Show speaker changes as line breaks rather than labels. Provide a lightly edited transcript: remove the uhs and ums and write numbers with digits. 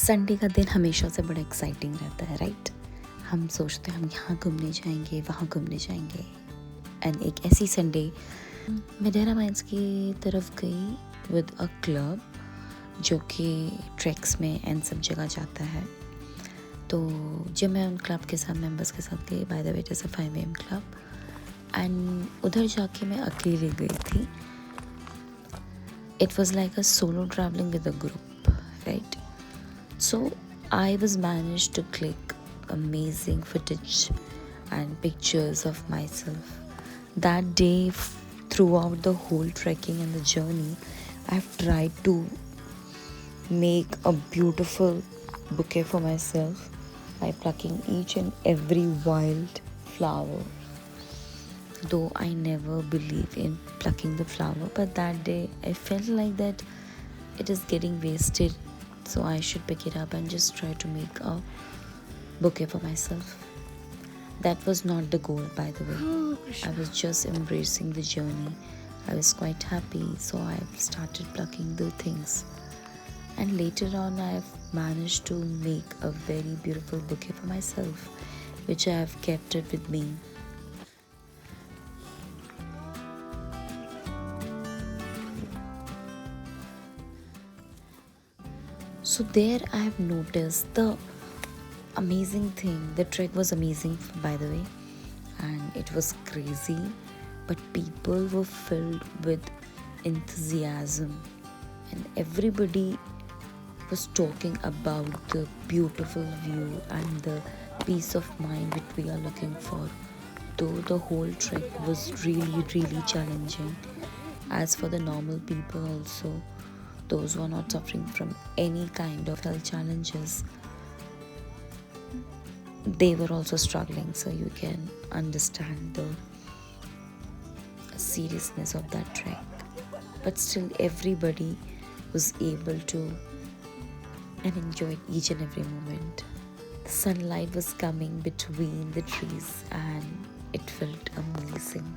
Sunday का दिन हमेशा से बड़ा एक्साइटिंग रहता है, राइट? हम सोचते हैं हम यहाँ घूमने जाएंगे, वहाँ घूमने जाएंगे। एंड एक ऐसी संडे मैं डेरा माइंस की तरफ गई विद अ क्लब जो कि ट्रैक्स में एंड सब जगह जाता है। तो जब मैं उन क्लब के साथ मेंबर्स के साथ गई, by the way it is a 5 AM club, and उधर जाके मैं अकेले गई थी। It was like a solo travelling with a group, right? So I was managed to click amazing footage and pictures of myself. That day, throughout the whole trekking and the journey, I've tried to make a beautiful bouquet for myself by plucking each and every wild flower. Though I never believe in plucking the flower, but that day I felt like that it is getting wasted, so I should pick it up and just try to make a bouquet for myself. That was not the goal, by the way. I was just embracing the journey. I was quite happy, so I started plucking the things. And later on, I've managed to make a very beautiful bouquet for myself, which I have kept it with me. So there I have noticed the amazing thing. The trek was amazing, by the way, and it was crazy, but people were filled with enthusiasm and everybody was talking about the beautiful view and the peace of mind which we are looking for. Though the whole trek was really challenging, as for the normal people also, those who are not suffering from any kind of health challenges, they were also struggling. So you can understand the seriousness of that trek. But still everybody was able to and enjoyed each and every moment. The sunlight was coming between the trees and it felt amazing.